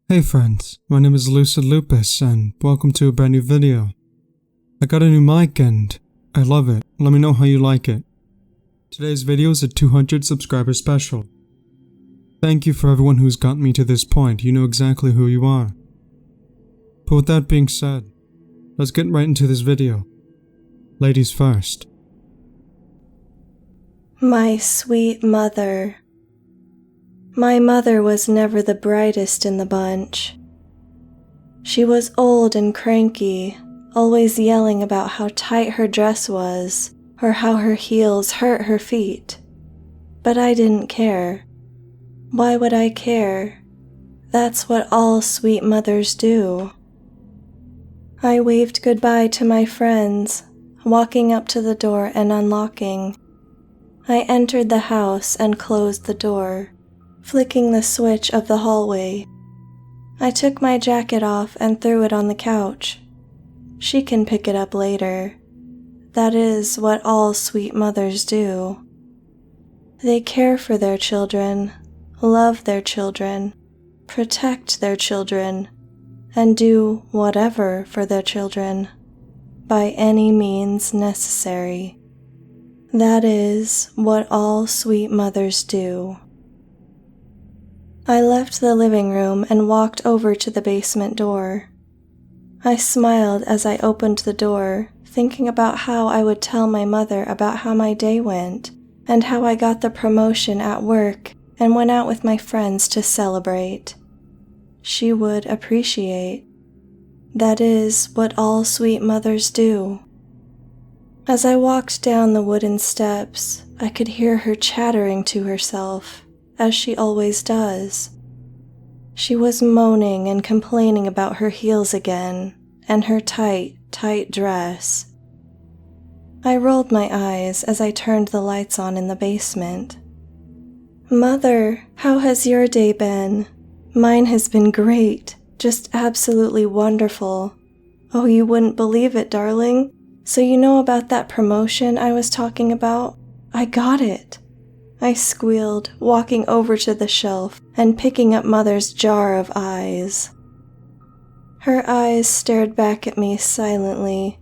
Hey friends, my name is Lucid Lupus and welcome to a brand new video. I got a new mic and I love it. Let me know how you like it. Today's video is a 200 subscriber special. Thank you for everyone who's gotten me to this point. You know exactly who you are. But with that being said, let's get right into this video. Ladies first. My sweet mother. My mother was never the brightest in the bunch. She was old and cranky, always yelling about how tight her dress was or how her heels hurt her feet. But I didn't care. Why would I care? That's what all sweet mothers do. I waved goodbye to my friends, walking up to the door and unlocking. I entered the house and closed the door, flicking the switch of the hallway. I took my jacket off and threw it on the couch. She can pick it up later. That is what all sweet mothers do. They care for their children, love their children, protect their children, and do whatever for their children, by any means necessary. That is what all sweet mothers do. I left the living room and walked over to the basement door. I smiled as I opened the door, thinking about how I would tell my mother about how my day went and how I got the promotion at work and went out with my friends to celebrate. She would appreciate. That is what all sweet mothers do. As I walked down the wooden steps, I could hear her chattering to herself, as she always does. She was moaning and complaining about her heels again, and her tight, tight dress. I rolled my eyes as I turned the lights on in the basement. "Mother, how has your day been?" "Mine has been great, just absolutely wonderful." "Oh, you wouldn't believe it, darling. So you know about that promotion I was talking about? I got it." I squealed, walking over to the shelf and picking up Mother's jar of eyes. Her eyes stared back at me silently,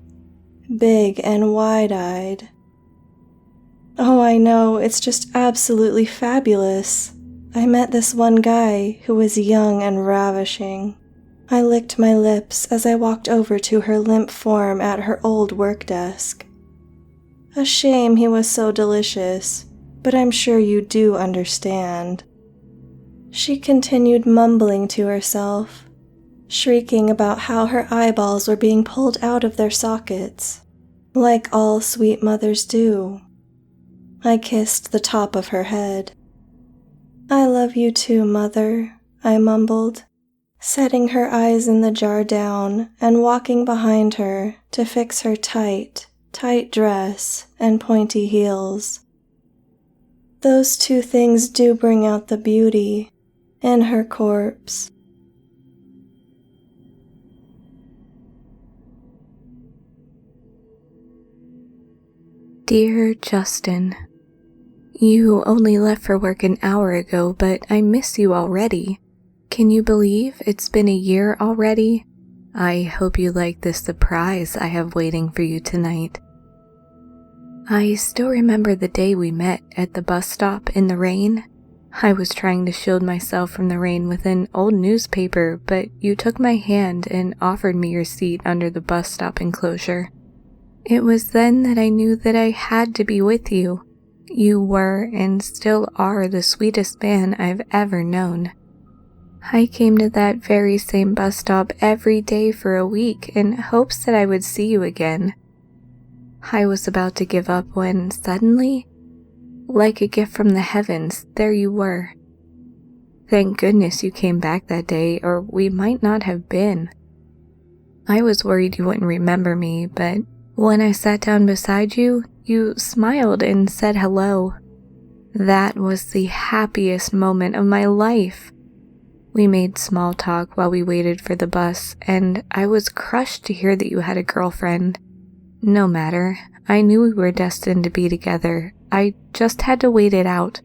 big and wide-eyed. "Oh, I know, it's just absolutely fabulous. I met this one guy who was young and ravishing." I licked my lips as I walked over to her limp form at her old work desk. "A shame he was so delicious, but I'm sure you do understand." She continued mumbling to herself, shrieking about how her eyeballs were being pulled out of their sockets, like all sweet mothers do. I kissed the top of her head. "I love you too, Mother," I mumbled, setting her eyes in the jar down and walking behind her to fix her tight, tight dress and pointy heels. Those two things do bring out the beauty in her corpse. Dear Justin, you only left for work an hour ago, but I miss you already. Can you believe it's been a year already? I hope you like the surprise I have waiting for you tonight. I still remember the day we met at the bus stop in the rain. I was trying to shield myself from the rain with an old newspaper, but you took my hand and offered me your seat under the bus stop enclosure. It was then that I knew that I had to be with you. You were and still are the sweetest man I've ever known. I came to that very same bus stop every day for a week in hopes that I would see you again. I was about to give up when suddenly, like a gift from the heavens, there you were. Thank goodness you came back that day, or we might not have been. I was worried you wouldn't remember me, but when I sat down beside you, you smiled and said hello. That was the happiest moment of my life. We made small talk while we waited for the bus, and I was crushed to hear that you had a girlfriend. No matter, I knew we were destined to be together. I just had to wait it out.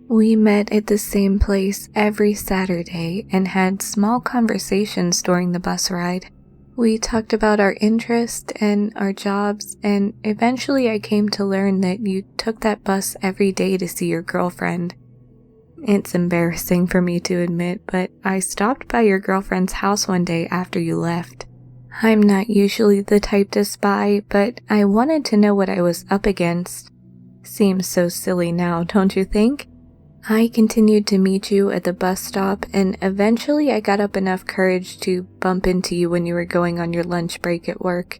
We met at the same place every Saturday and had small conversations during the bus ride. We talked about our interests and our jobs, and eventually I came to learn that you took that bus every day to see your girlfriend. It's embarrassing for me to admit, but I stopped by your girlfriend's house one day after you left. I'm not usually the type to spy, but I wanted to know what I was up against. Seems so silly now, don't you think? I continued to meet you at the bus stop, and eventually I got up enough courage to bump into you when you were going on your lunch break at work.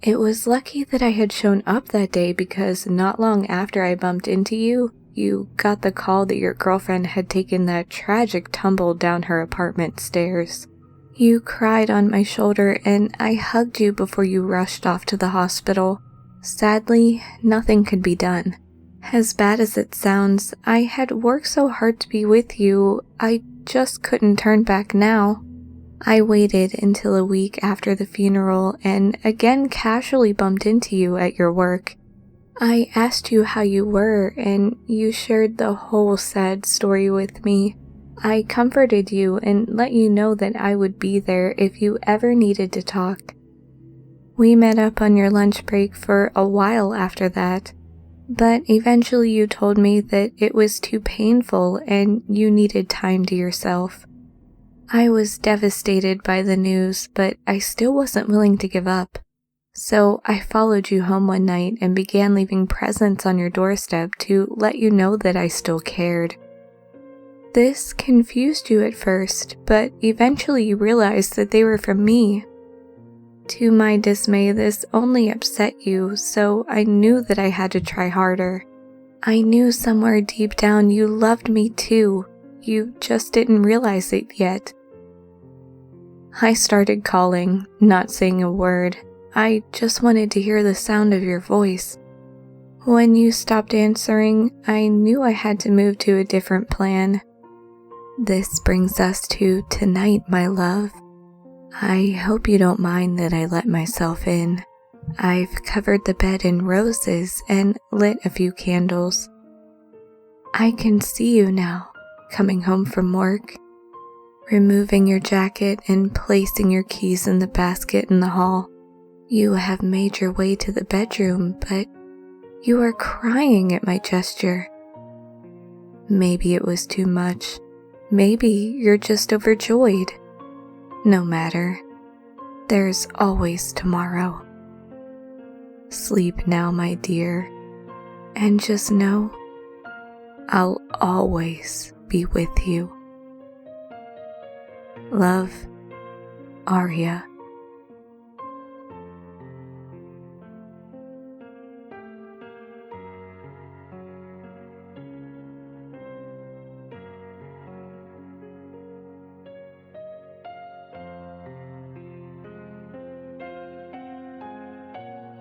It was lucky that I had shown up that day because not long after I bumped into you, you got the call that your girlfriend had taken that tragic tumble down her apartment stairs. You cried on my shoulder and I hugged you before you rushed off to the hospital. Sadly, nothing could be done. As bad as it sounds, I had worked so hard to be with you, I just couldn't turn back now. I waited until a week after the funeral and again casually bumped into you at your work. I asked you how you were and you shared the whole sad story with me. I comforted you and let you know that I would be there if you ever needed to talk. We met up on your lunch break for a while after that. But eventually you told me that it was too painful and you needed time to yourself. I was devastated by the news, but I still wasn't willing to give up. So I followed you home one night and began leaving presents on your doorstep to let you know that I still cared. This confused you at first, but eventually you realized that they were from me. To my dismay, this only upset you, so I knew that I had to try harder. I knew somewhere deep down you loved me too. You just didn't realize it yet. I started calling, not saying a word. I just wanted to hear the sound of your voice. When you stopped answering, I knew I had to move to a different plan. This brings us to tonight, my love. I hope you don't mind that I let myself in. I've covered the bed in roses and lit a few candles. I can see you now, coming home from work, removing your jacket and placing your keys in the basket in the hall. You have made your way to the bedroom, but you are crying at my gesture. Maybe it was too much. Maybe you're just overjoyed. No matter. There's always tomorrow. Sleep now, my dear, and just know I'll always be with you. Love, Arya.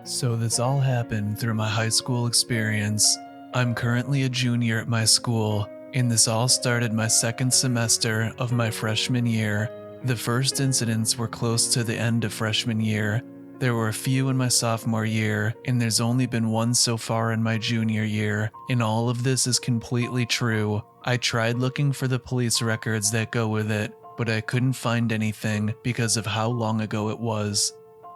So this all happened through my high school experience. I'm currently a junior at my school, and this all started my second semester of my freshman year. The first incidents were close to the end of freshman year. There were a few in my sophomore year, and there's only been one so far in my junior year, and all of this is completely true. I tried looking for the police records that go with it, but I couldn't find anything because of how long ago it was.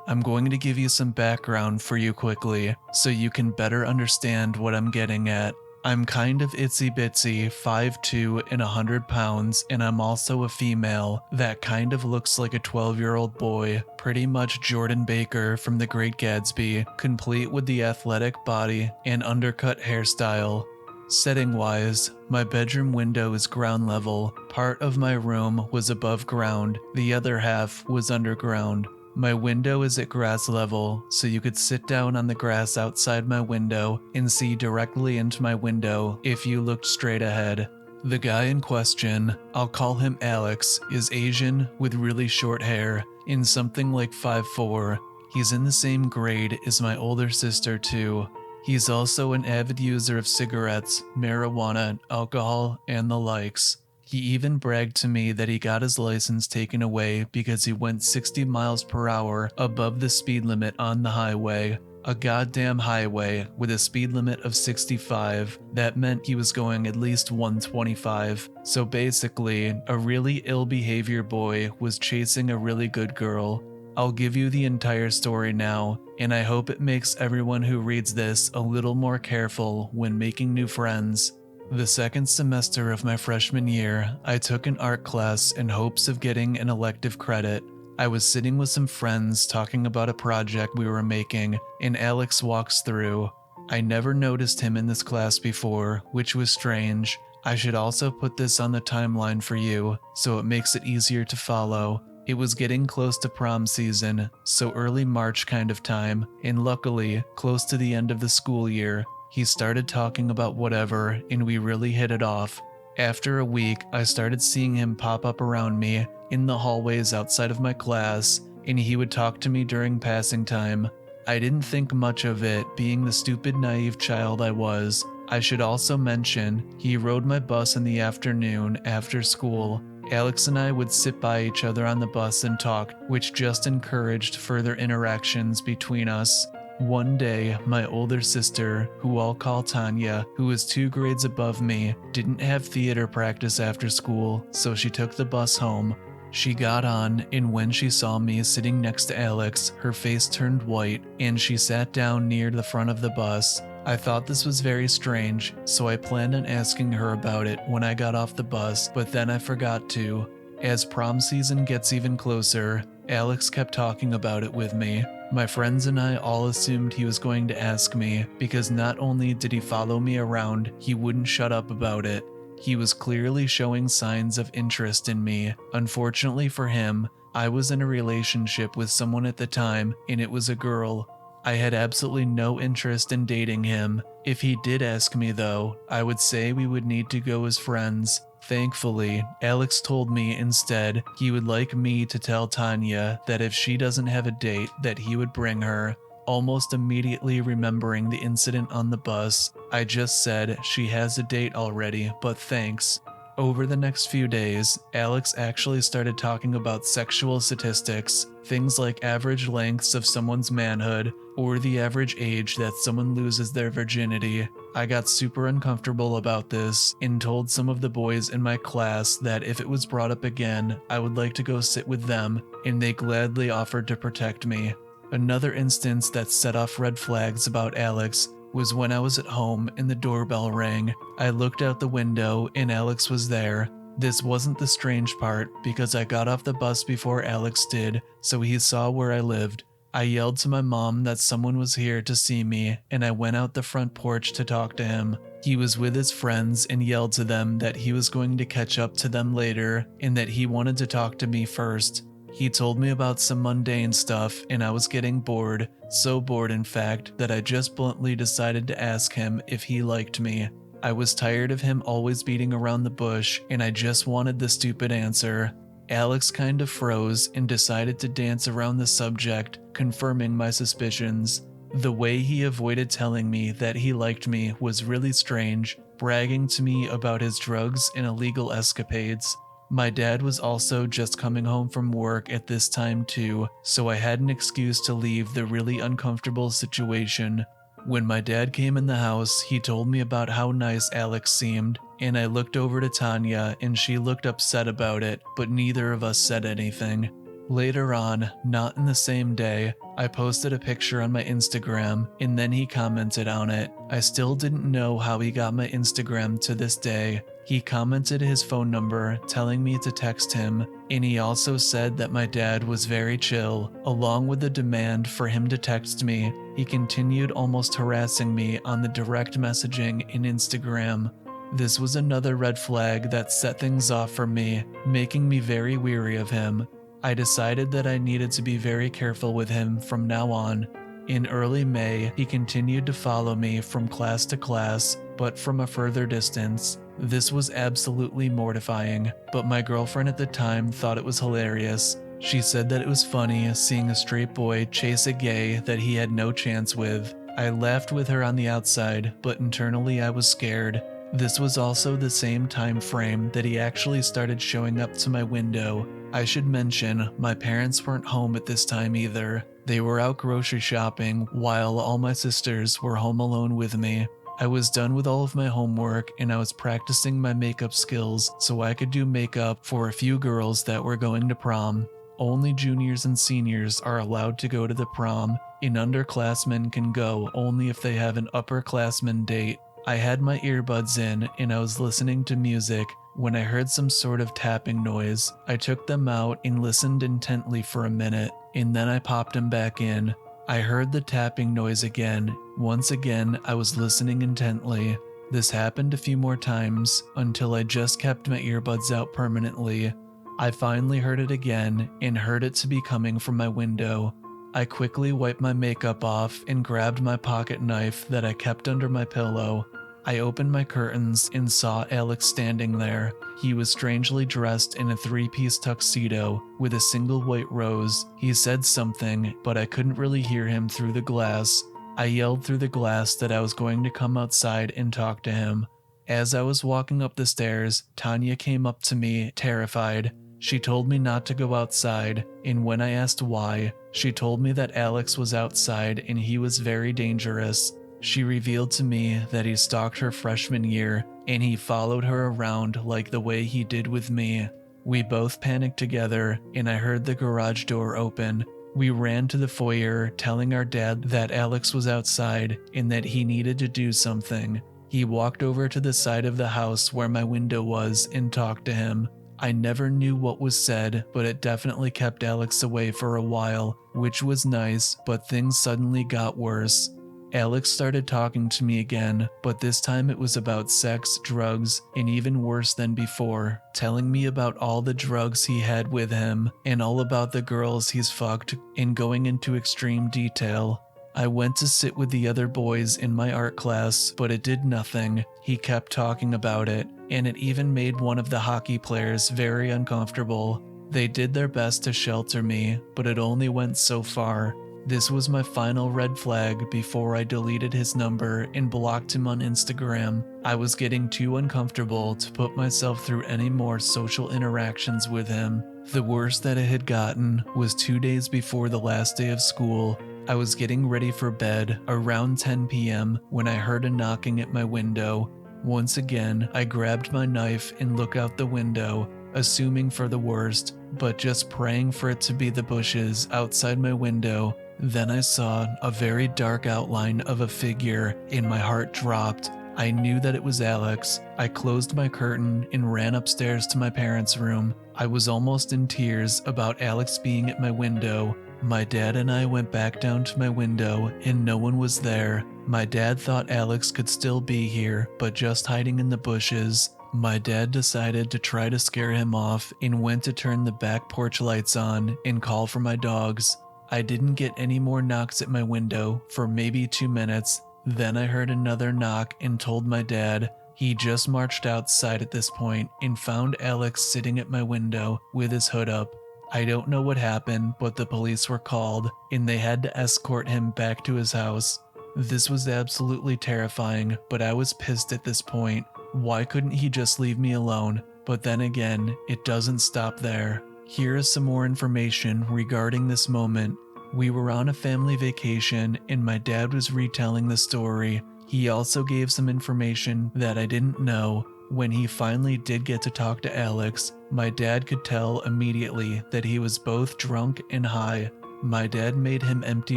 I'm going to give you some background for you quickly, so you can better understand what I'm getting at. I'm kind of itsy bitsy, 5'2" and 100 pounds, and I'm also a female that kind of looks like a 12-year-old boy, pretty much Jordan Baker from The Great Gatsby, complete with the athletic body and undercut hairstyle. Setting-wise, my bedroom window is ground level. Part of my room was above ground, the other half was underground. My window is at grass level, so you could sit down on the grass outside my window and see directly into my window if you looked straight ahead. The guy in question, I'll call him Alex, is Asian with really short hair and something like 5'4". He's in the same grade as my older sister too. He's also an avid user of cigarettes, marijuana, alcohol, and the likes. He even bragged to me that he got his license taken away because he went 60 miles per hour above the speed limit on the highway. A goddamn highway with a speed limit of 65. That meant he was going at least 125. So basically, a really ill behavior boy was chasing a really good girl. I'll give you the entire story now, and I hope it makes everyone who reads this a little more careful when making new friends. The second semester of my freshman year, I took an art class in hopes of getting an elective credit. I was sitting with some friends talking about a project we were making, and Alex walks through. I never noticed him in this class before, which was strange. I should also put this on the timeline for you, so it makes it easier to follow. It was getting close to prom season, so early March kind of time, and luckily, close to the end of the school year, he started talking about whatever, and we really hit it off. After a week, I started seeing him pop up around me in the hallways outside of my class, and he would talk to me during passing time. I didn't think much of it, being the stupid, naive child I was. I should also mention, he rode my bus in the afternoon after school. Alex and I would sit by each other on the bus and talk, which just encouraged further interactions between us. One day, my older sister, who I'll call Tanya, who was 2 grades above me, didn't have theater practice after school, so she took the bus home. She got on, and when she saw me sitting next to Alex, her face turned white, and she sat down near the front of the bus. I thought this was very strange, so I planned on asking her about it when I got off the bus, but then I forgot to. As prom season gets even closer, Alex kept talking about it with me. My friends and I all assumed he was going to ask me, because not only did he follow me around, he wouldn't shut up about it. He was clearly showing signs of interest in me. Unfortunately for him, I was in a relationship with someone at the time, and it was a girl. I had absolutely no interest in dating him. If he did ask me though, I would say we would need to go as friends. Thankfully, Alex told me instead he would like me to tell Tanya that if she doesn't have a date that he would bring her. Almost immediately remembering the incident on the bus, I just said she has a date already, but thanks. Over the next few days, Alex actually started talking about sexual statistics, things like average lengths of someone's manhood, or the average age that someone loses their virginity. I got super uncomfortable about this and told some of the boys in my class that if it was brought up again, I would like to go sit with them, and they gladly offered to protect me. Another instance that set off red flags about Alex was when I was at home and the doorbell rang. I looked out the window and Alex was there. This wasn't the strange part because I got off the bus before Alex did, so he saw where I lived. I yelled to my mom that someone was here to see me, and I went out the front porch to talk to him. He was with his friends and yelled to them that he was going to catch up to them later and that he wanted to talk to me first. He told me about some mundane stuff and I was getting bored, so bored in fact that I just bluntly decided to ask him if he liked me. I was tired of him always beating around the bush and I just wanted the stupid answer. Alex kind of froze and decided to dance around the subject, confirming my suspicions. The way he avoided telling me that he liked me was really strange, bragging to me about his drugs and illegal escapades. My dad was also just coming home from work at this time too, so I had an excuse to leave the really uncomfortable situation. When my dad came in the house, he told me about how nice Alex seemed, and I looked over to Tanya and she looked upset about it, but neither of us said anything. Later on, not in the same day, I posted a picture on my Instagram and then he commented on it. I still didn't know how he got my Instagram to this day. He commented his phone number, telling me to text him, and he also said that my dad was very chill. Along with the demand for him to text me, he continued almost harassing me on the direct messaging in Instagram. This was another red flag that set things off for me, making me very weary of him. I decided that I needed to be very careful with him from now on. In early May, he continued to follow me from class to class, but from a further distance. This was absolutely mortifying, but my girlfriend at the time thought it was hilarious. She said that it was funny seeing a straight boy chase a gay that he had no chance with. I laughed with her on the outside, but internally I was scared. This was also the same time frame that he actually started showing up to my window. I should mention, my parents weren't home at this time either. They were out grocery shopping while all my sisters were home alone with me. I was done with all of my homework and I was practicing my makeup skills so I could do makeup for a few girls that were going to prom. Only juniors and seniors are allowed to go to the prom, and underclassmen can go only if they have an upperclassman date. I had my earbuds in and I was listening to music when I heard some sort of tapping noise. I took them out and listened intently for a minute, and then I popped them back in. I heard the tapping noise again. Once again, I was listening intently. This happened a few more times until I just kept my earbuds out permanently. I finally heard it again and heard it to be coming from my window. I quickly wiped my makeup off and grabbed my pocket knife that I kept under my pillow. I opened my curtains and saw Alex standing there. He was strangely dressed in a 3-piece tuxedo with a single white rose. He said something, but I couldn't really hear him through the glass. I yelled through the glass that I was going to come outside and talk to him. As I was walking up the stairs, Tanya came up to me, terrified. She told me not to go outside, and when I asked why, she told me that Alex was outside and he was very dangerous. She revealed to me that he stalked her freshman year and he followed her around like the way he did with me. We both panicked together and I heard the garage door open. We ran to the foyer telling our dad that Alex was outside and that he needed to do something. He walked over to the side of the house where my window was and talked to him. I never knew what was said, but it definitely kept Alex away for a while, which was nice, but things suddenly got worse. Alex started talking to me again, but this time it was about sex, drugs, and even worse than before, telling me about all the drugs he had with him and all about the girls he's fucked and going into extreme detail. I went to sit with the other boys in my art class, but it did nothing. He kept talking about it, and it even made one of the hockey players very uncomfortable. They did their best to shelter me, but it only went so far. This was my final red flag before I deleted his number and blocked him on Instagram. I was getting too uncomfortable to put myself through any more social interactions with him. The worst that it had gotten was 2 days before the last day of school. I was getting ready for bed around 10 p.m. when I heard a knocking at my window. Once again, I grabbed my knife and looked out the window, assuming for the worst, but just praying for it to be the bushes outside my window. Then I saw a very dark outline of a figure and my heart dropped. I knew that it was Alex. I closed my curtain and ran upstairs to my parents' room. I was almost in tears about Alex being at my window. My dad and I went back down to my window and no one was there. My dad thought Alex could still be here, but just hiding in the bushes. My dad decided to try to scare him off and went to turn the back porch lights on and call for my dogs. I didn't get any more knocks at my window for maybe 2 minutes. Then I heard another knock and told my dad. He just marched outside at this point and found Alex sitting at my window with his hood up. I don't know what happened, but the police were called and they had to escort him back to his house. This was absolutely terrifying, but I was pissed at this point. Why couldn't he just leave me alone? But then again, it doesn't stop there. Here is some more information regarding this moment. We were on a family vacation and my dad was retelling the story. He also gave some information that I didn't know. When he finally did get to talk to Alex, my dad could tell immediately that he was both drunk and high. My dad made him empty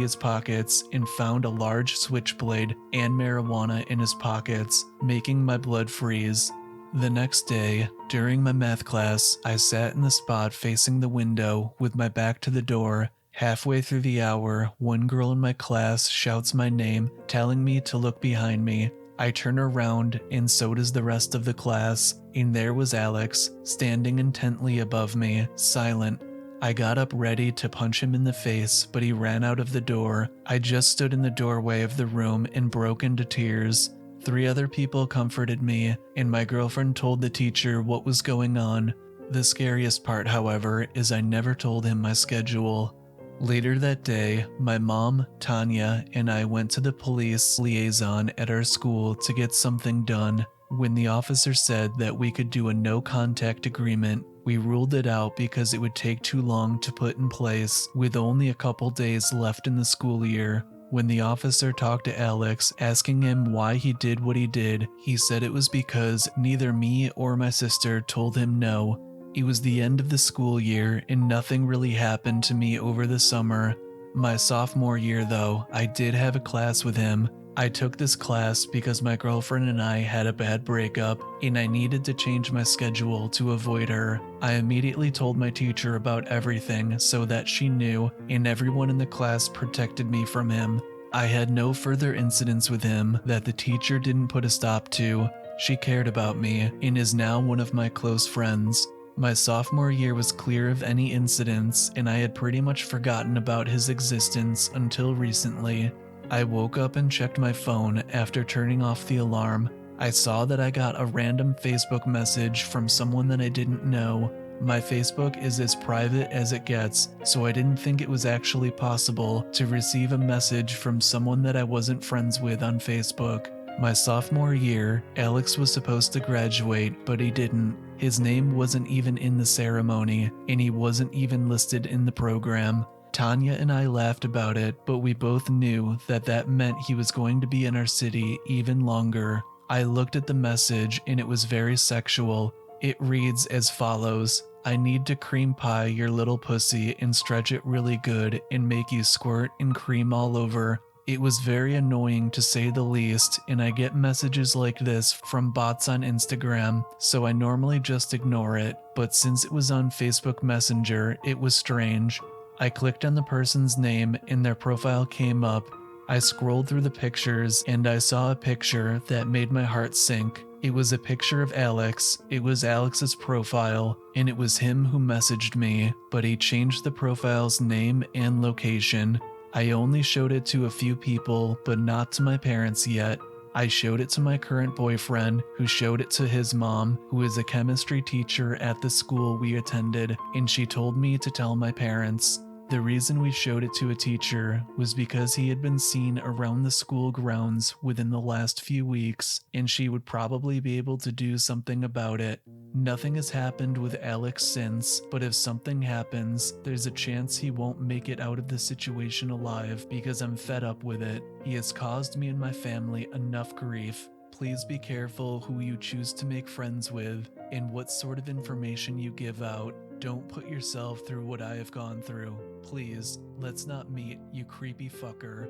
his pockets and found a large switchblade and marijuana in his pockets, making my blood freeze. The next day, during my math class, I sat in the spot facing the window with my back to the door. Halfway through the hour, one girl in my class shouts my name, telling me to look behind me. I turn around, and so does the rest of the class, and there was Alex, standing intently above me, silent. I got up ready to punch him in the face, but he ran out of the door. I just stood in the doorway of the room and broke into tears. 3 other people comforted me, and my girlfriend told the teacher what was going on. The scariest part, however, is I never told him my schedule. Later that day, my mom, Tanya, and I went to the police liaison at our school to get something done. When the officer said that we could do a no-contact agreement, we ruled it out because it would take too long to put in place with only a couple days left in the school year. When the officer talked to Alex, asking him why he did what he did, he said it was because neither me or my sister told him no. It was the end of the school year and nothing really happened to me over the summer. My sophomore year though, I did have a class with him. I took this class because my girlfriend and I had a bad breakup and I needed to change my schedule to avoid her. I immediately told my teacher about everything so that she knew, and everyone in the class protected me from him. I had no further incidents with him that the teacher didn't put a stop to. She cared about me and is now one of my close friends. My sophomore year was clear of any incidents and I had pretty much forgotten about his existence until recently. I woke up and checked my phone after turning off the alarm. I saw that I got a random Facebook message from someone that I didn't know. My Facebook is as private as it gets, so I didn't think it was actually possible to receive a message from someone that I wasn't friends with on Facebook. My sophomore year, Alex was supposed to graduate, but he didn't. His name wasn't even in the ceremony, and he wasn't even listed in the program. Tanya and I laughed about it, but we both knew that meant he was going to be in our city even longer. I looked at the message and it was very sexual. It reads as follows: I need to cream pie your little pussy and stretch it really good and make you squirt and cream all over. It was very annoying to say the least, and I get messages like this from bots on Instagram, so I normally just ignore it, but since it was on Facebook Messenger, it was strange. I clicked on the person's name and their profile came up. I scrolled through the pictures and I saw a picture that made my heart sink. It was a picture of Alex. It was Alex's profile, and it was him who messaged me, but he changed the profile's name and location. I only showed it to a few people, but not to my parents yet. I showed it to my current boyfriend, who showed it to his mom, who is a chemistry teacher at the school we attended, and she told me to tell my parents. The reason we showed it to a teacher was because he had been seen around the school grounds within the last few weeks, and she would probably be able to do something about it. Nothing has happened with Alex since, but if something happens, there's a chance he won't make it out of the situation alive because I'm fed up with it. He has caused me and my family enough grief. Please be careful who you choose to make friends with and what sort of information you give out. Don't put yourself through what I have gone through. Please, let's not meet, you creepy fucker.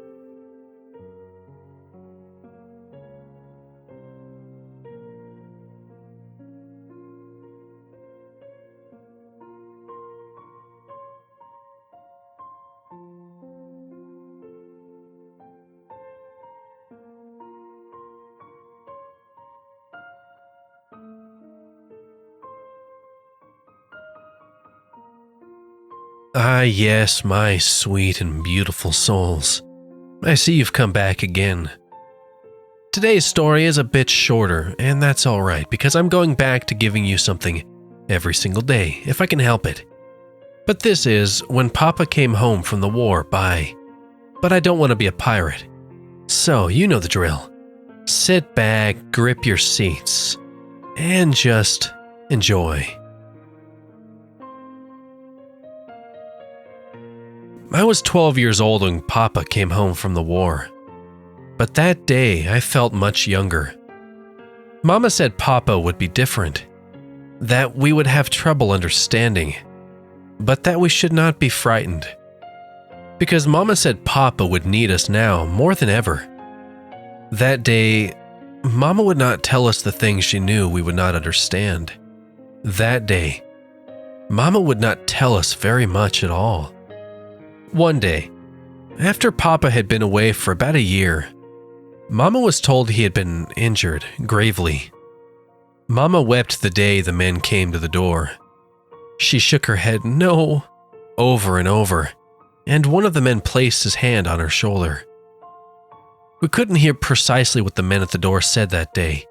Ah, yes, my sweet and beautiful souls. I see you've come back again. Today's story is a bit shorter, and that's alright because I'm going back to giving you something every single day, if I can help it. But this is When Papa Came Home from the War by But I Don't Want to Be a Pirate. So, you know the drill. Sit back, grip your seats, and just enjoy. I was 12 years old when Papa came home from the war. But that day, I felt much younger. Mama said Papa would be different, that we would have trouble understanding, but that we should not be frightened. Because Mama said Papa would need us now more than ever. That day, Mama would not tell us the things she knew we would not understand. That day, Mama would not tell us very much at all. One day, after Papa had been away for about a year, Mama was told he had been injured gravely. Mama wept the day the men came to the door. She shook her head no over and over, and one of the men placed his hand on her shoulder. We couldn't hear precisely what the men at the door said that day,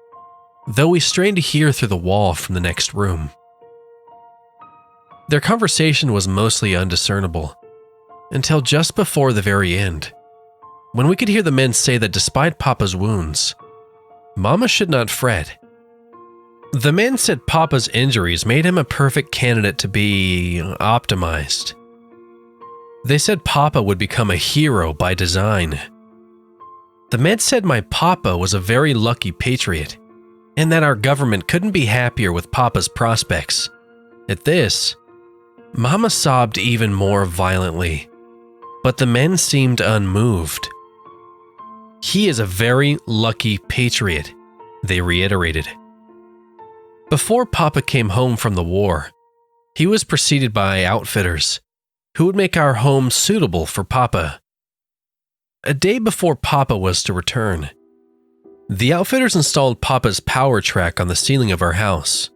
though we strained to hear through the wall from the next room. Their conversation was mostly undiscernible, until just before the very end, when we could hear the men say that despite Papa's wounds, Mama should not fret. The men said Papa's injuries made him a perfect candidate to be optimized. They said Papa would become a hero by design. The men said my Papa was a very lucky patriot, and that our government couldn't be happier with Papa's prospects. At this, Mama sobbed even more violently, but the men seemed unmoved. He is a very lucky patriot, they reiterated. Before Papa came home from the war, he was preceded by outfitters who would make our home suitable for Papa. A day before Papa was to return, the outfitters installed Papa's power track on the ceiling of our house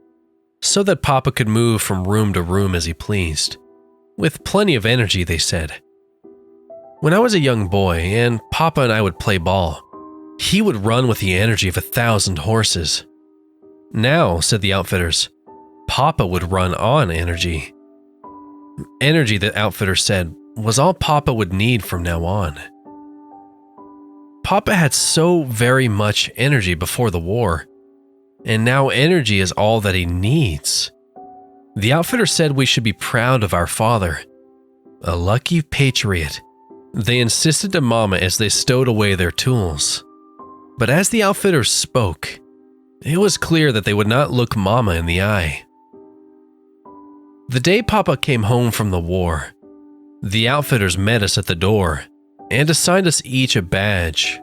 so that Papa could move from room to room as he pleased, with plenty of energy, they said. When I was a young boy and Papa and I would play ball, he would run with the energy of 1,000 horses. Now, said the outfitters, Papa would run on energy. Energy, the outfitters said, was all Papa would need from now on. Papa had so very much energy before the war, and now energy is all that he needs. The outfitter said we should be proud of our father, a lucky patriot. They insisted to Mama as they stowed away their tools. But as the outfitters spoke, it was clear that they would not look Mama in the eye. The day Papa came home from the war, the outfitters met us at the door and assigned us each a badge.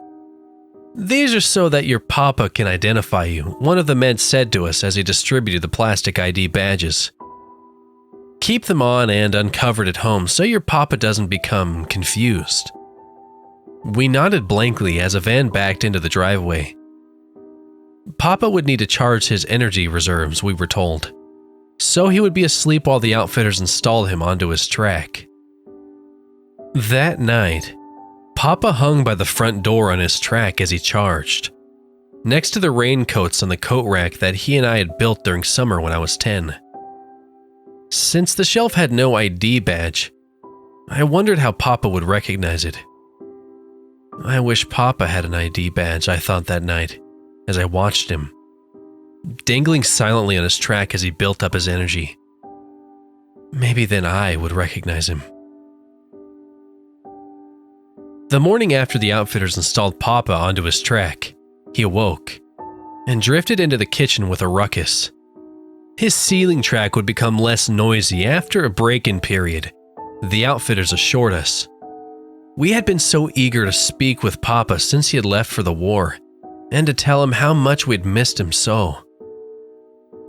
These are so that your Papa can identify you, one of the men said to us as he distributed the plastic ID badges. Keep them on and uncovered at home so your Papa doesn't become confused. We nodded blankly as a van backed into the driveway. Papa would need to charge his energy reserves, we were told, so he would be asleep while the outfitters installed him onto his track. That night, Papa hung by the front door on his track as he charged, next to the raincoats on the coat rack that he and I had built during summer when I was 10. Since the shelf had no ID badge, I wondered how Papa would recognize it. I wish Papa had an ID badge, I thought that night, as I watched him, dangling silently on his track as he built up his energy. Maybe then I would recognize him. The morning after the outfitters installed Papa onto his track, he awoke and drifted into the kitchen with a ruckus. His ceiling track would become less noisy after a break-in period, the outfitters assured us. We had been so eager to speak with Papa since he had left for the war, and to tell him how much we'd missed him so.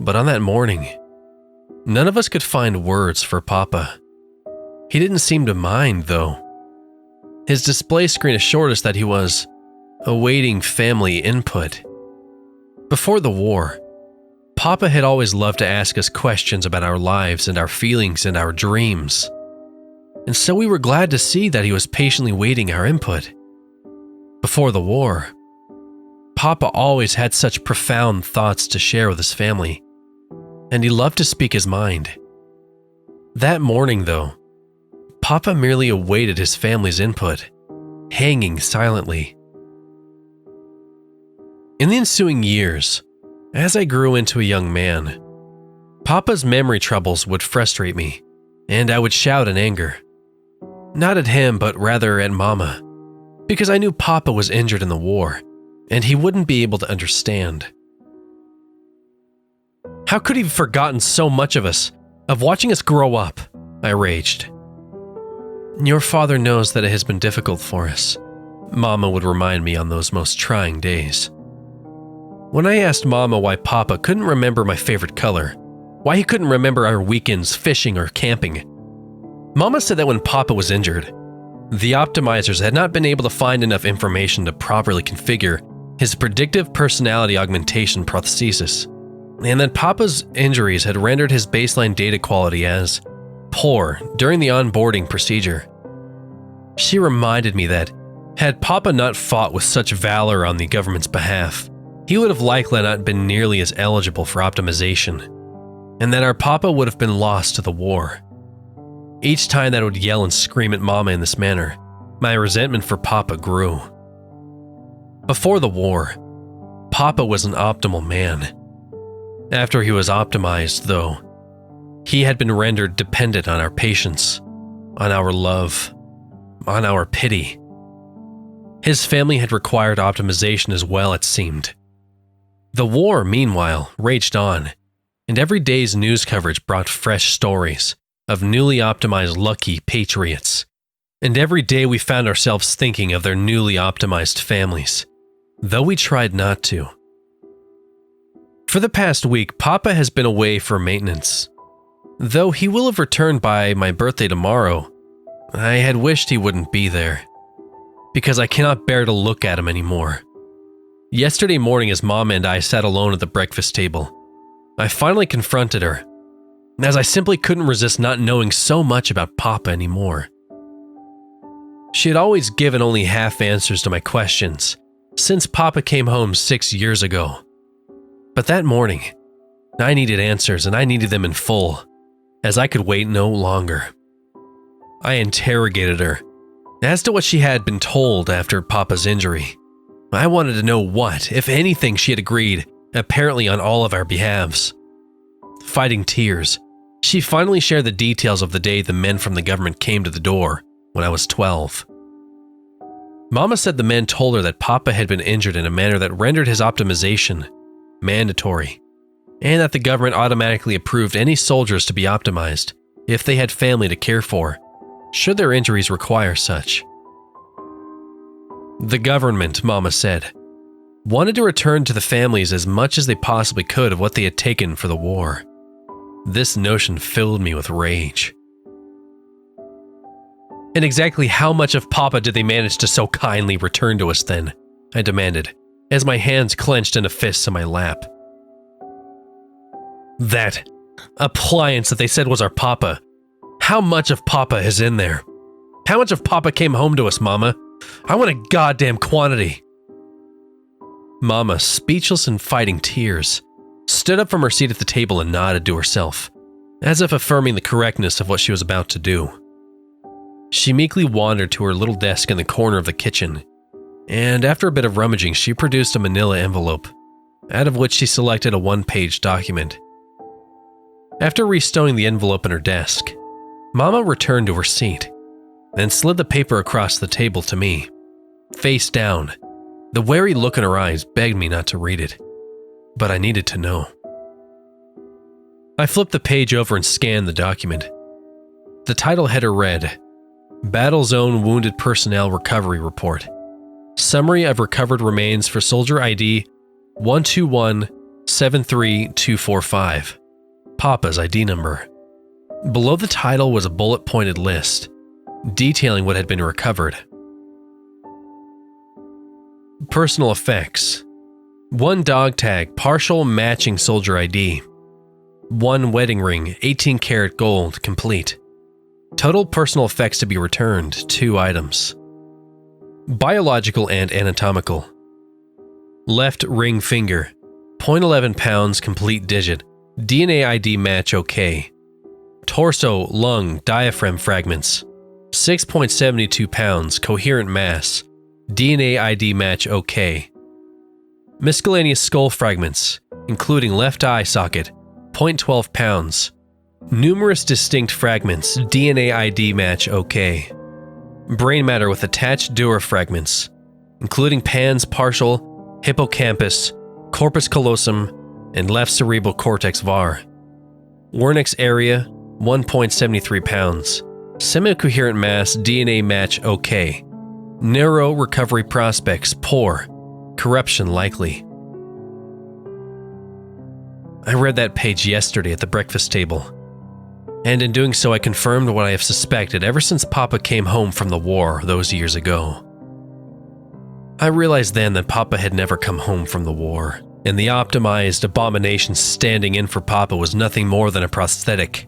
But on that morning, none of us could find words for Papa. He didn't seem to mind, though. His display screen assured us that he was awaiting family input. Before the war, Papa had always loved to ask us questions about our lives and our feelings and our dreams. And so we were glad to see that he was patiently waiting our input. Before the war, Papa always had such profound thoughts to share with his family, and he loved to speak his mind. That morning, though, Papa merely awaited his family's input, hanging silently. In the ensuing years, as I grew into a young man, Papa's memory troubles would frustrate me, and I would shout in anger. Not at him, but rather at Mama, because I knew Papa was injured in the war, and he wouldn't be able to understand. How could he have forgotten so much of us, of watching us grow up? I raged. Your father knows that it has been difficult for us, Mama would remind me on those most trying days. When I asked Mama why Papa couldn't remember my favorite color, why he couldn't remember our weekends fishing or camping, Mama said that when Papa was injured, the optimizers had not been able to find enough information to properly configure his predictive personality augmentation prosthesis, and that Papa's injuries had rendered his baseline data quality as poor during the onboarding procedure. She reminded me that, had Papa not fought with such valor on the government's behalf, he would have likely not been nearly as eligible for optimization, and that our Papa would have been lost to the war. Each time that I would yell and scream at Mama in this manner, my resentment for Papa grew. Before the war, Papa was an optimal man. After he was optimized, though, he had been rendered dependent on our patience, on our love, on our pity. His family had required optimization as well, it seemed. The war, meanwhile, raged on, and every day's news coverage brought fresh stories of newly optimized lucky patriots. And every day we found ourselves thinking of their newly optimized families, though we tried not to. For the past week, Papa has been away for maintenance. Though he will have returned by my birthday tomorrow, I had wished he wouldn't be there, because I cannot bear to look at him anymore. Yesterday morning, as Mom and I sat alone at the breakfast table, I finally confronted her, as I simply couldn't resist not knowing so much about Papa anymore. She had always given only half answers to my questions since Papa came home 6 years ago. But that morning, I needed answers, and I needed them in full, as I could wait no longer. I interrogated her as to what she had been told after Papa's injury. I wanted to know what, if anything, she had agreed, apparently on all of our behalves. Fighting tears, she finally shared the details of the day the men from the government came to the door when I was 12. Mama said the men told her that Papa had been injured in a manner that rendered his optimization mandatory, and that the government automatically approved any soldiers to be optimized if they had family to care for, should their injuries require such. The government, Mama said, wanted to return to the families as much as they possibly could of what they had taken for the war. This notion filled me with rage. And exactly how much of Papa did they manage to so kindly return to us then? I demanded, as my hands clenched into fists in my lap. That appliance that they said was our Papa. How much of Papa is in there? How much of Papa came home to us, Mama? I want a goddamn quantity. Mama, speechless and fighting tears, stood up from her seat at the table and nodded to herself, as if affirming the correctness of what she was about to do. She meekly wandered to her little desk in the corner of the kitchen, and after a bit of rummaging, she produced a manila envelope, out of which she selected a one-page document. After restowing the envelope in her desk, Mama returned to her seat, then slid the paper across the table to me. Face down, the wary look in her eyes begged me not to read it, but I needed to know. I flipped the page over and scanned the document. The title header read, Battle Zone Wounded Personnel Recovery Report. Summary of recovered remains for Soldier ID 121-73245. Papa's ID number. Below the title was a bullet-pointed list, detailing what had been recovered. Personal effects. 1 dog tag, partial matching Soldier ID. 1 wedding ring, 18 karat gold, complete. Total personal effects to be returned, 2 items. Biological and anatomical. Left ring finger, 0.11 pounds, complete digit. DNA ID match OK. Torso, lung, diaphragm fragments, 6.72 pounds, coherent mass. DNA ID match OK. Miscellaneous skull fragments, including left eye socket, 0.12 pounds. Numerous distinct fragments, DNA ID match OK. Brain matter with attached dura fragments, including pans partial, hippocampus, corpus callosum, and left cerebral cortex var. Wernicke's area, 1.73 pounds. Semi-coherent mass, DNA match OK. Neuro recovery prospects, poor. Corruption likely. I read that page yesterday at the breakfast table, and in doing so I confirmed what I have suspected ever since Papa came home from the war those years ago. I realized then that Papa had never come home from the war, and the optimized abomination standing in for Papa was nothing more than a prosthetic,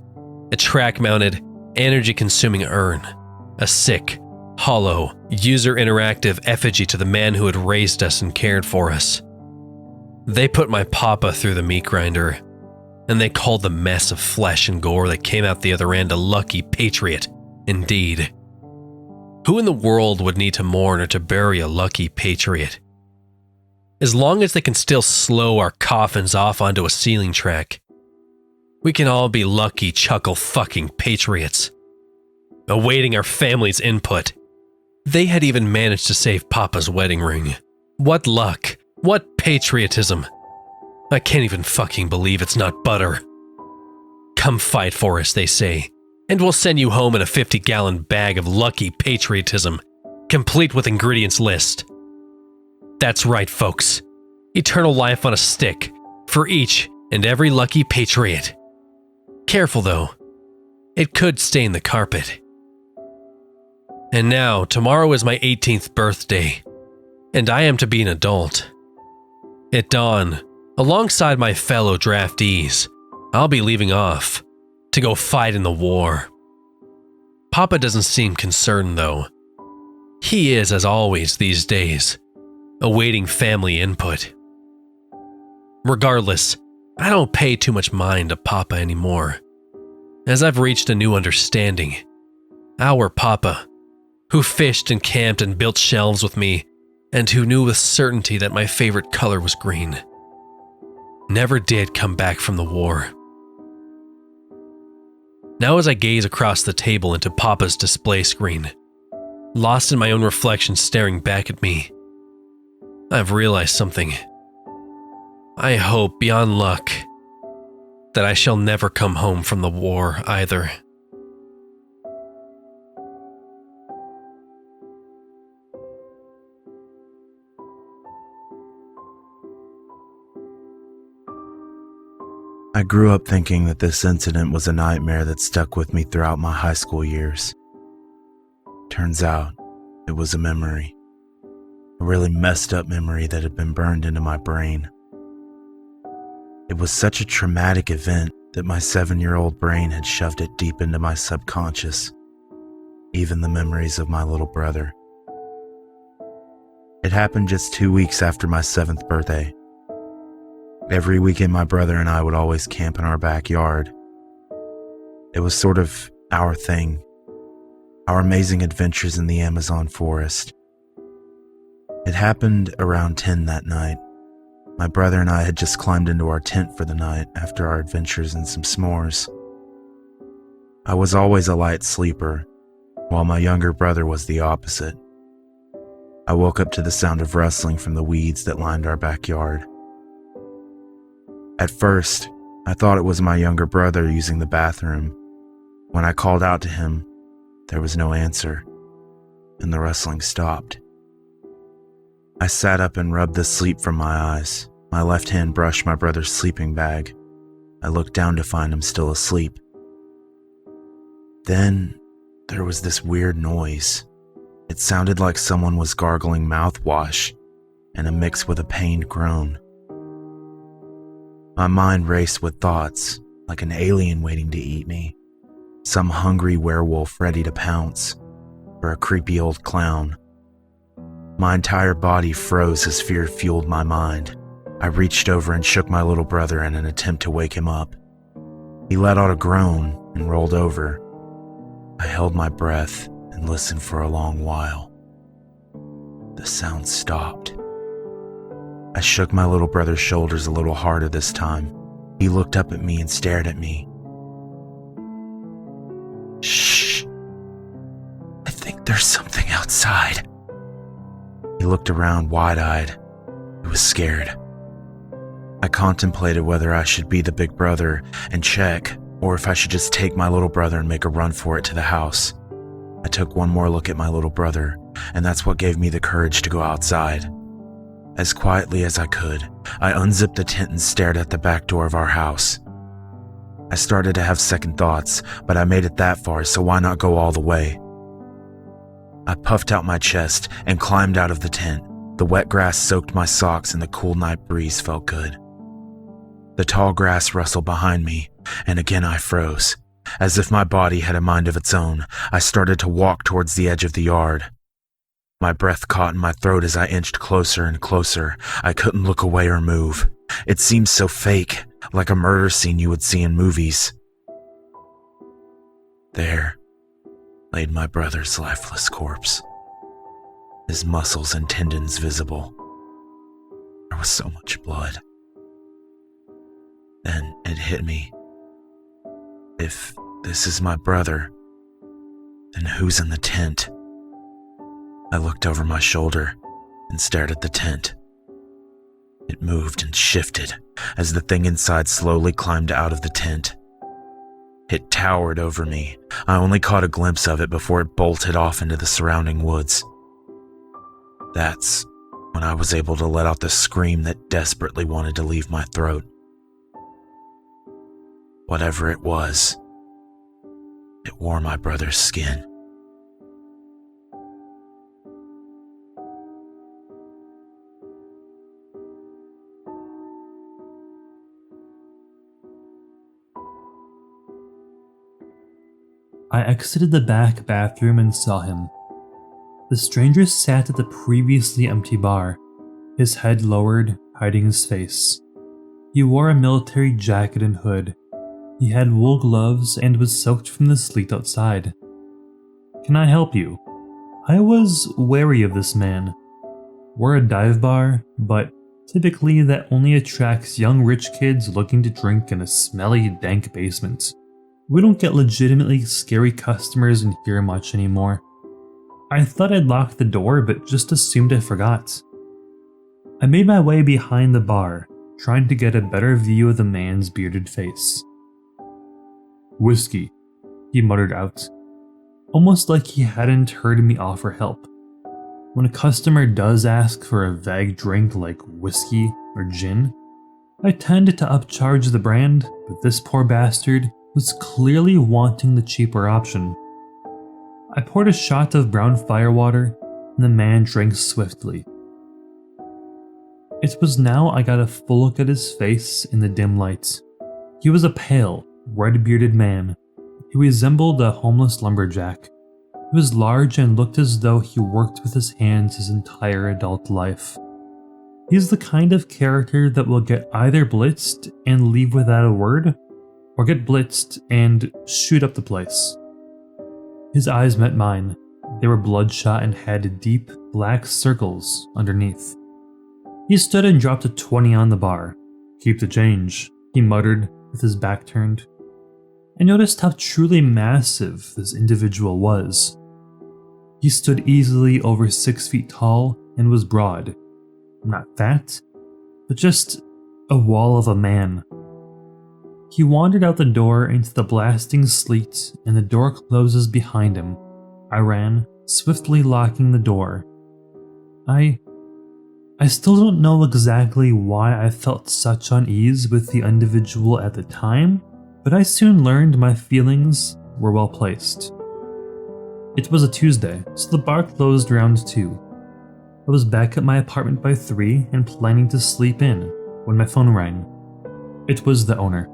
a track-mounted, energy-consuming urn, a sick, hollow, user-interactive effigy to the man who had raised us and cared for us. They put my Papa through the meat grinder, and they called the mess of flesh and gore that came out the other end a lucky patriot, indeed. Who in the world would need to mourn or to bury a lucky patriot? as long as they can still slow our coffins off onto a ceiling track. We can all be lucky chuckle-fucking patriots, awaiting our family's input. They had even managed to save Papa's wedding ring. What luck! What patriotism! I can't even fucking believe it's not butter. Come fight for us, they say, and we'll send you home in a 50-gallon bag of lucky patriotism, complete with ingredients list. That's right, folks. Eternal life on a stick for each and every lucky patriot. Careful, though. It could stain the carpet. And now, tomorrow is my 18th birthday, and I am to be an adult. At dawn, alongside my fellow draftees, I'll be leaving off to go fight in the war. Papa doesn't seem concerned, though. He is, as always these days, awaiting family input. Regardless, I don't pay too much mind to Papa anymore, as I've reached a new understanding. Our Papa, who fished and camped and built shelves with me, and who knew with certainty that my favorite color was green, never did come back from the war. Now as I gaze across the table into Papa's display screen, lost in my own reflection staring back at me, I've realized something. I hope, beyond luck, that I shall never come home from the war either. I grew up thinking that this incident was a nightmare that stuck with me throughout my high school years. Turns out, it was a memory. A really messed up memory that had been burned into my brain. It was such a traumatic event that my 7-year-old brain had shoved it deep into my subconscious, even the memories of my little brother. It happened just 2 weeks after my 7th birthday. Every weekend, my brother and I would always camp in our backyard. It was sort of our thing, our amazing adventures in the Amazon forest. It happened around 10 that night. My brother and I had just climbed into our tent for the night after our adventures and some s'mores. I was always a light sleeper, while my younger brother was the opposite. I woke up to the sound of rustling from the weeds that lined our backyard. At first, I thought it was my younger brother using the bathroom. When I called out to him, there was no answer, and the rustling stopped. I sat up and rubbed the sleep from my eyes. My left hand brushed my brother's sleeping bag. I looked down to find him still asleep. Then, there was this weird noise. It sounded like someone was gargling mouthwash, and a mix with a pained groan. My mind raced with thoughts, like an alien waiting to eat me, some hungry werewolf ready to pounce, or a creepy old clown. My entire body froze as fear fueled my mind. I reached over and shook my little brother in an attempt to wake him up. He let out a groan and rolled over. I held my breath and listened for a long while. The sound stopped. I shook my little brother's shoulders a little harder this time. He looked up at me and stared at me. Shh. I think there's something outside. He looked around wide-eyed. He was scared. I contemplated whether I should be the big brother and check, or if I should just take my little brother and make a run for it to the house. I took one more look at my little brother, and that's what gave me the courage to go outside. As quietly as I could, I unzipped the tent and stared at the back door of our house. I started to have second thoughts, but I made it that far, so why not go all the way? I puffed out my chest and climbed out of the tent. The wet grass soaked my socks and the cool night breeze felt good. The tall grass rustled behind me, and again I froze. As if my body had a mind of its own, I started to walk towards the edge of the yard. My breath caught in my throat as I inched closer and closer. I couldn't look away or move. It seemed so fake, like a murder scene you would see in movies. There laid my brother's lifeless corpse, his muscles and tendons visible. There was so much blood. Then it hit me. If this is my brother, then who's in the tent? I looked over my shoulder and stared at the tent. It moved and shifted as the thing inside slowly climbed out of the tent. It towered over me. I only caught a glimpse of it before it bolted off into the surrounding woods. That's when I was able to let out the scream that desperately wanted to leave my throat. Whatever it was, it wore my brother's skin. I exited the back bathroom and saw him. The stranger sat at the previously empty bar, his head lowered, hiding his face. He wore a military jacket and hood. He had wool gloves and was soaked from the sleet outside. "Can I help you?" I was wary of this man. We're a dive bar, but typically that only attracts young rich kids looking to drink in a smelly, dank basement. We don't get legitimately scary customers in here much anymore. I thought I'd locked the door, but just assumed I forgot. I made my way behind the bar, trying to get a better view of the man's bearded face. "Whiskey," he muttered out, almost like he hadn't heard me offer help. When a customer does ask for a vague drink like whiskey or gin, I tend to upcharge the brand, but this poor bastard was clearly wanting the cheaper option. I poured a shot of brown firewater, and the man drank swiftly. It was now I got a full look at his face in the dim light. He was a pale, red-bearded man. He resembled a homeless lumberjack. He was large and looked as though he worked with his hands his entire adult life. He's the kind of character that will get either blitzed and leave without a word, or get blitzed and shoot up the place. His eyes met mine. They were bloodshot and had deep, black circles underneath. He stood and dropped a 20 on the bar. "Keep the change," he muttered with his back turned. I noticed how truly massive this individual was. He stood easily over 6 feet tall and was broad. Not fat, but just a wall of a man. He wandered out the door into the blasting sleet, and the door closes behind him. I ran, swiftly locking the door. I still don't know exactly why I felt such unease with the individual at the time, but I soon learned my feelings were well placed. It was a Tuesday, so the bar closed around 2. I was back at my apartment by 3 and planning to sleep in when my phone rang. It was the owner.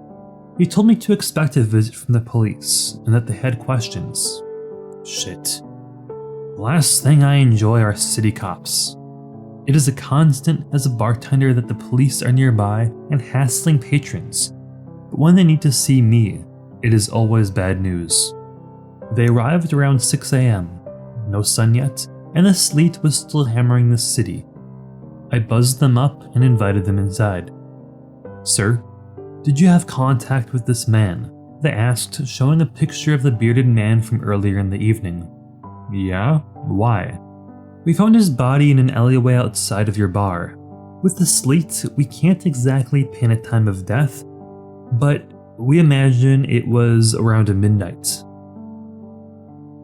He told me to expect a visit from the police and that they had questions. Shit. The last thing I enjoy are city cops. It is a constant as a bartender that the police are nearby and hassling patrons, but when they need to see me, it is always bad news. They arrived around 6 a.m., no sun yet, and the sleet was still hammering the city. I buzzed them up and invited them inside. "Sir, did you have contact with this man?" they asked, showing a picture of the bearded man from earlier in the evening. "Yeah? Why?" "We found his body in an alleyway outside of your bar. With the sleet, we can't exactly pin a time of death, but we imagine it was around midnight."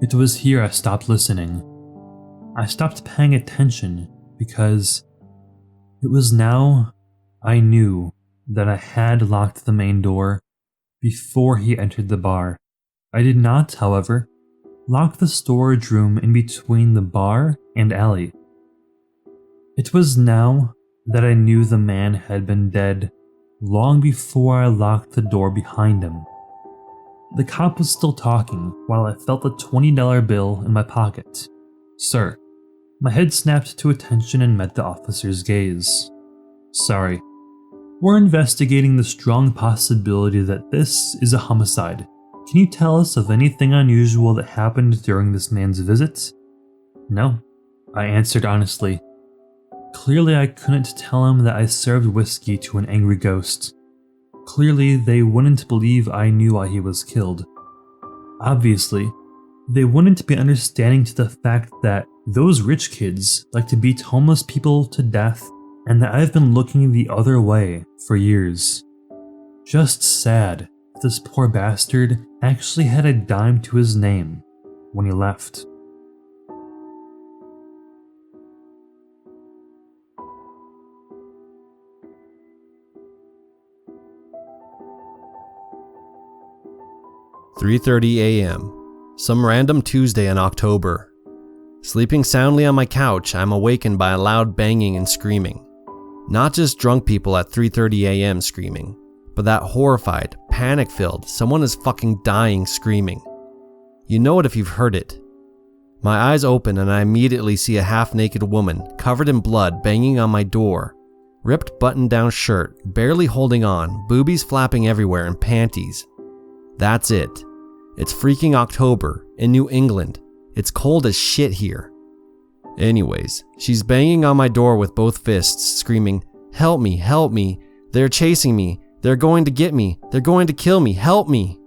It was here I stopped listening. I stopped paying attention because it was now I knew that I had locked the main door before he entered the bar. I did not, however, lock the storage room in between the bar and alley. It was now that I knew the man had been dead long before I locked the door behind him. The cop was still talking while I felt the $20 bill in my pocket. "Sir." My head snapped to attention and met the officer's gaze. "Sorry. We're investigating the strong possibility that this is a homicide. Can you tell us of anything unusual that happened during this man's visit?" "No," I answered honestly. Clearly, I couldn't tell him that I served whiskey to an angry ghost. Clearly, they wouldn't believe I knew why he was killed. Obviously, they wouldn't be understanding to the fact that those rich kids like to beat homeless people to death and that I've been looking the other way for years. Just sad that this poor bastard actually had a dime to his name when he left. "3:30 a.m. Some random Tuesday in October. Sleeping soundly on my couch, I'm awakened by a loud banging and screaming. Not just drunk people at 3:30 a.m. screaming, but that horrified, panic-filled, someone is fucking dying screaming. You know it if you've heard it. My eyes open and I immediately see a half-naked woman, covered in blood, banging on my door. Ripped button-down shirt, barely holding on, boobies flapping everywhere, and panties. That's it. It's freaking October, in New England. It's cold as shit here. Anyways, she's banging on my door with both fists, screaming, 'Help me, help me. They're chasing me. They're going to get me. They're going to kill me. Help me.'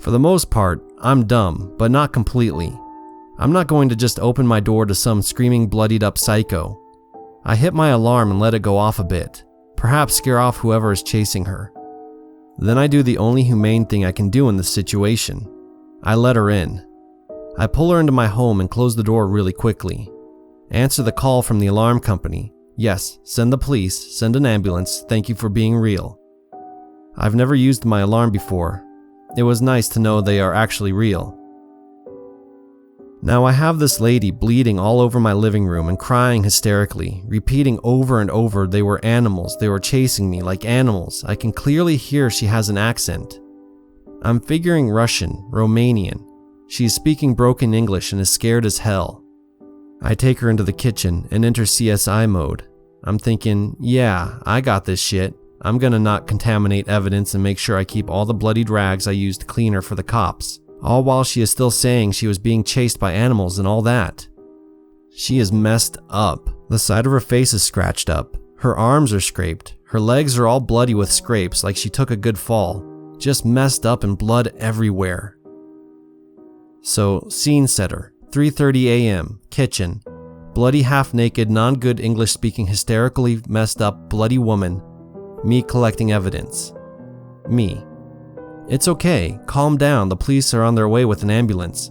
For the most part, I'm dumb, but not completely. I'm not going to just open my door to some screaming, bloodied up psycho. I hit my alarm and let it go off a bit, perhaps scare off whoever is chasing her. Then I do the only humane thing I can do in this situation. I let her in. I pull her into my home and close the door really quickly. Answer the call from the alarm company. Yes, send the police, send an ambulance, thank you for being real. I've never used my alarm before. It was nice to know they are actually real. Now I have this lady bleeding all over my living room and crying hysterically, repeating over and over, they were animals, they were chasing me like animals. I can clearly hear she has an accent. I'm figuring Russian, Romanian. She is speaking broken English and is scared as hell. I take her into the kitchen and enter CSI mode. I'm thinking, yeah, I got this shit. I'm gonna not contaminate evidence and make sure I keep all the bloodied rags I used cleaner for the cops. All while she is still saying she was being chased by animals and all that. She is messed up. The side of her face is scratched up. Her arms are scraped. Her legs are all bloody with scrapes like she took a good fall. Just messed up and blood everywhere. So, scene setter, 3:30 a.m., kitchen. Bloody half-naked, non-good English-speaking, hysterically messed up, bloody woman. Me collecting evidence. Me. It's okay, calm down, the police are on their way with an ambulance.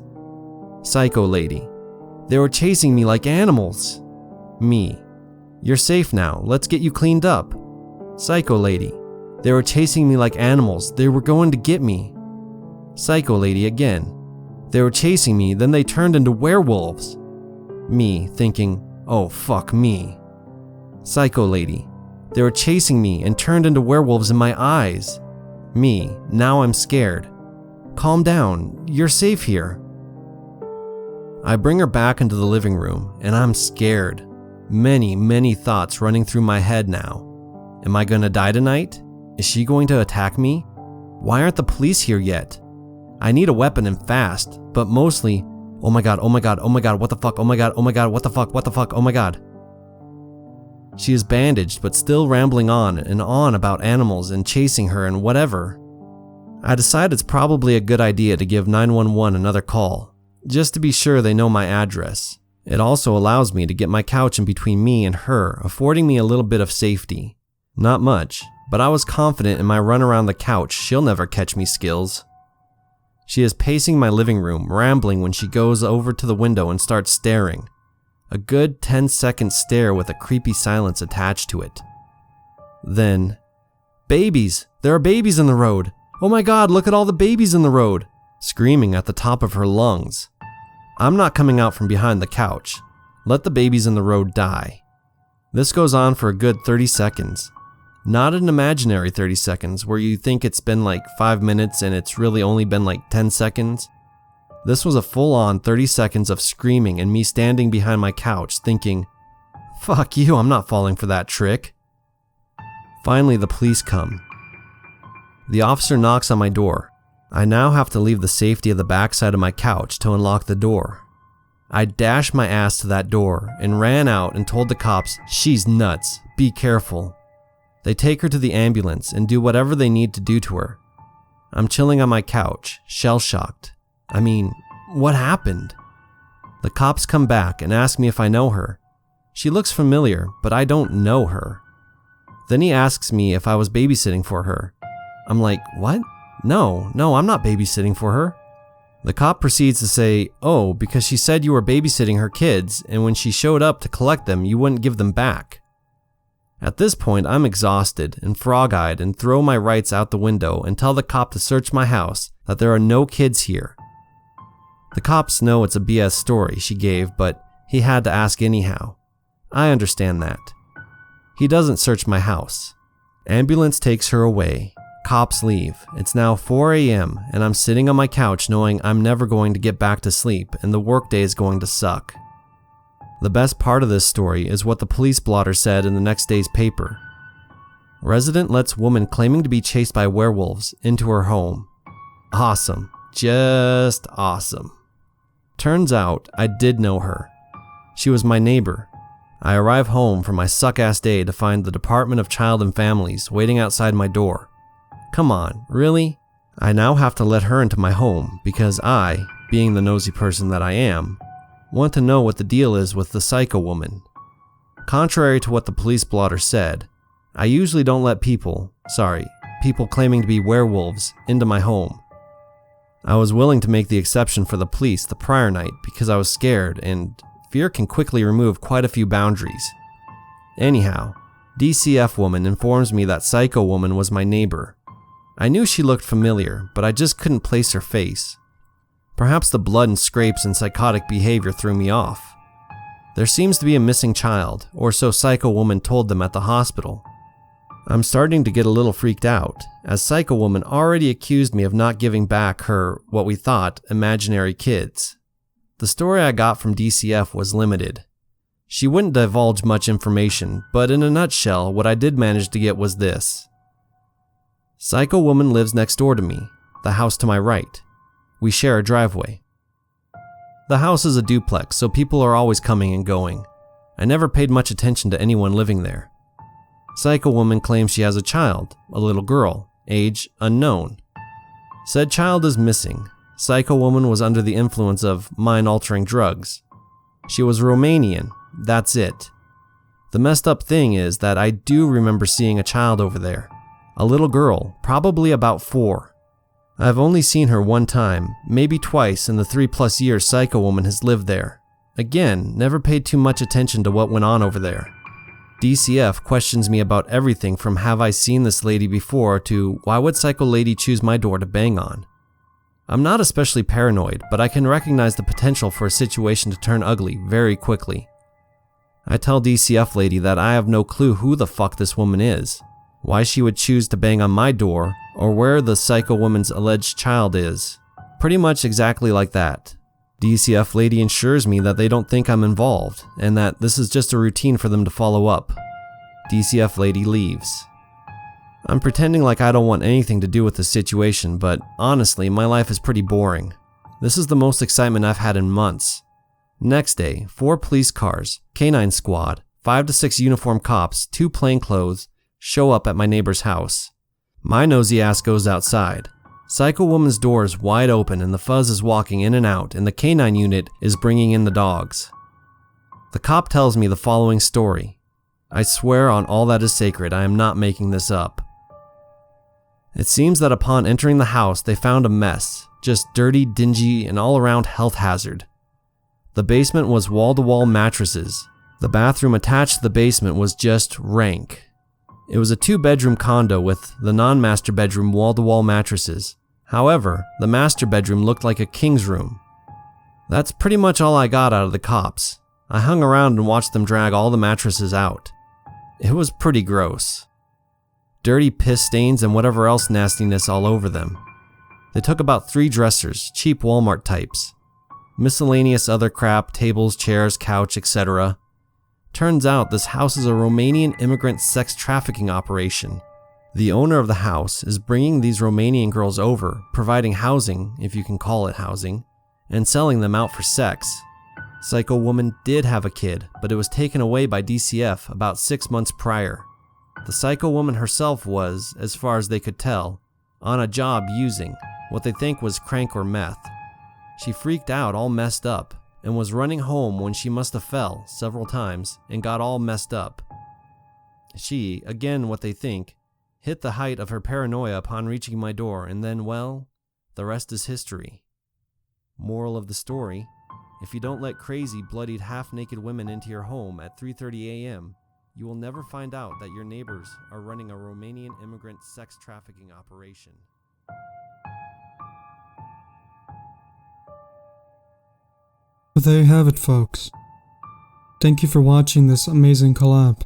Psycho lady. They were chasing me like animals. Me. You're safe now, let's get you cleaned up. Psycho lady. They were chasing me like animals, they were going to get me. Psycho lady again. They were chasing me, then they turned into werewolves. Me, thinking, oh fuck me. Psycho lady. They were chasing me and turned into werewolves in my eyes. Me, now I'm scared. Calm down, you're safe here. I bring her back into the living room, and I'm scared. Many thoughts running through my head now. Am I gonna die tonight? Is she going to attack me? Why aren't the police here yet? I need a weapon and fast, but mostly, oh my god, oh my god, oh my god, what the fuck, oh my god, what the fuck, what the fuck, oh my god. She is bandaged but still rambling on and on about animals and chasing her and whatever. I decide it's probably a good idea to give 911 another call, just to be sure they know my address. It also allows me to get my couch in between me and her, affording me a little bit of safety. Not much, but I was confident in my run around the couch, she'll never catch me skills. She is pacing my living room, rambling when she goes over to the window and starts staring. A good 10-second stare with a creepy silence attached to it. Then, babies! There are babies in the road! Oh my god, look at all the babies in the road! Screaming at the top of her lungs. I'm not coming out from behind the couch. Let the babies in the road die. This goes on for a good 30 seconds. Not an imaginary 30 seconds where you think it's been like 5 minutes and it's really only been like 10 seconds. This was a full-on 30 seconds of screaming and me standing behind my couch thinking, fuck you, I'm not falling for that trick. Finally, the police come. The officer knocks on my door. I now have to leave the safety of the backside of my couch to unlock the door. I dashed my ass to that door and ran out and told the cops, "She's nuts, be careful." They take her to the ambulance and do whatever they need to do to her. I'm chilling on my couch, shell-shocked. I mean, what happened? The cops come back and ask me if I know her. She looks familiar, but I don't know her. Then he asks me if I was babysitting for her. I'm like, what? No, I'm not babysitting for her. The cop proceeds to say, "Oh, because she said you were babysitting her kids, and when she showed up to collect them, you wouldn't give them back." At this point, I'm exhausted and frog-eyed and throw my rights out the window and tell the cop to search my house, that there are no kids here. The cops know it's a BS story she gave, but he had to ask anyhow. I understand that. He doesn't search my house. Ambulance takes her away. Cops leave. It's now 4 a.m. and I'm sitting on my couch knowing I'm never going to get back to sleep and the workday is going to suck. The best part of this story is what the police blotter said in the next day's paper. Resident lets woman claiming to be chased by werewolves into her home. Awesome. Just awesome. Turns out I did know her. She was my neighbor. I arrive home from my suck-ass day to find the Department of Child and Families waiting outside my door. Come on, really? I now have to let her into my home because I, being the nosy person that I am, want to know what the deal is with the psycho woman. Contrary to what the police blotter said, I usually don't let people claiming to be werewolves into my home. I was willing to make the exception for the police the prior night because I was scared, and fear can quickly remove quite a few boundaries. Anyhow, DCF woman informs me that psycho woman was my neighbor. I knew she looked familiar, but I just couldn't place her face. Perhaps the blood and scrapes and psychotic behavior threw me off. There seems to be a missing child, or so Psycho Woman told them at the hospital. I'm starting to get a little freaked out, as Psycho Woman already accused me of not giving back her, what we thought, imaginary kids. The story I got from DCF was limited. She wouldn't divulge much information, but in a nutshell, what I did manage to get was this. Psycho Woman lives next door to me, the house to my right. We share a driveway. The house is a duplex, so people are always coming and going. I never paid much attention to anyone living there. Psycho Woman claims she has a child, a little girl, age unknown. Said child is missing. Psycho Woman was under the influence of mind-altering drugs. She was Romanian, that's it. The messed up thing is that I do remember seeing a child over there. A little girl, probably about 4. I've only seen her one time, maybe twice in the 3+ years Psycho Woman has lived there. Again, never paid too much attention to what went on over there. DCF questions me about everything from have I seen this lady before to why would Psycho Lady choose my door to bang on? I'm not especially paranoid, but I can recognize the potential for a situation to turn ugly very quickly. I tell DCF Lady that I have no clue who the fuck this woman is, why she would choose to bang on my door, or where the Psycho Woman's alleged child is. Pretty much exactly like that. DCF Lady assures me that they don't think I'm involved, and that this is just a routine for them to follow up. DCF Lady leaves. I'm pretending like I don't want anything to do with the situation, but honestly, my life is pretty boring. This is the most excitement I've had in months. Next day, 4 police cars, K9 squad, 5 to 6 uniformed cops, 2 plainclothes, show up at my neighbor's house. My nosy ass goes outside. Psycho Woman's door is wide open and the fuzz is walking in and out and the K9 unit is bringing in the dogs. The cop tells me the following story. I swear on all that is sacred, I am not making this up. It seems that upon entering the house, they found a mess, just dirty, dingy, and all-around health hazard. The basement was wall-to-wall mattresses. The bathroom attached to the basement was just rank. It was a 2-bedroom condo with the non-master bedroom wall-to-wall mattresses. However, the master bedroom looked like a king's room. That's pretty much all I got out of the cops. I hung around and watched them drag all the mattresses out. It was pretty gross. Dirty piss stains and whatever else nastiness all over them. They took about 3 dressers, cheap Walmart types. Miscellaneous other crap, tables, chairs, couch, etc. Turns out this house is a Romanian immigrant sex trafficking operation. The owner of the house is bringing these Romanian girls over, providing housing, if you can call it housing, and selling them out for sex. Psycho Woman did have a kid, but it was taken away by DCF about 6 months prior. The Psycho Woman herself was, as far as they could tell, on a job using what they think was crank or meth. She freaked out all messed up and was running home when she must have fell several times and got all messed up. She, again what they think, hit the height of her paranoia upon reaching my door, and then, well, the rest is history. Moral of the story: if you don't let crazy, bloodied, half-naked women into your home at 3:30 a.m., you will never find out that your neighbors are running a Romanian immigrant sex trafficking operation. Well, there you have it, folks. Thank you for watching this amazing collab.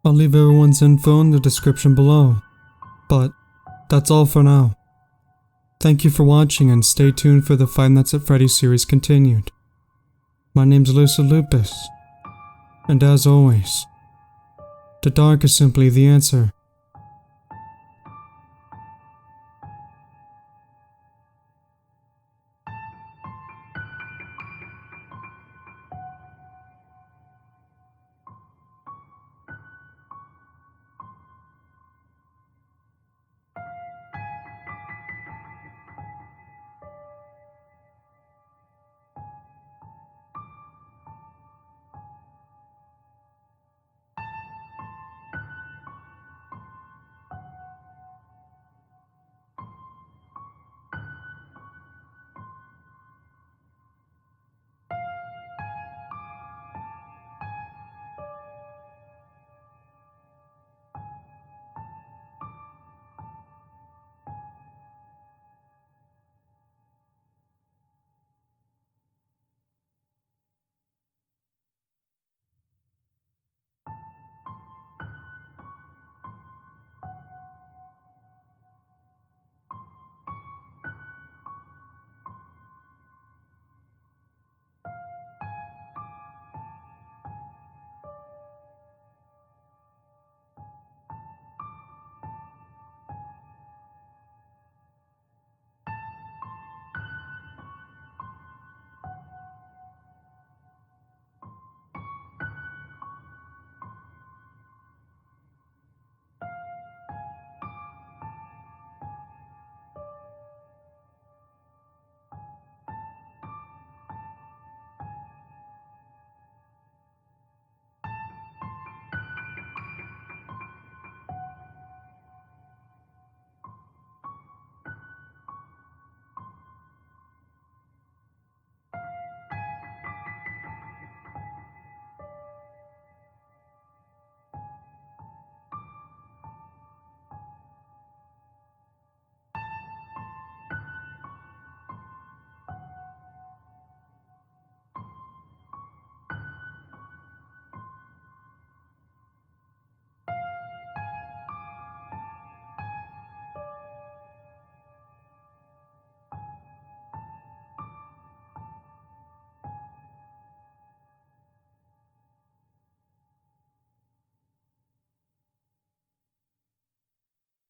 I'll leave everyone's info in the description below, but that's all for now. Thank you for watching and stay tuned for the Five Nights at Freddy's series continued. My name's Lucid Lupus, and as always, the dark is simply the answer.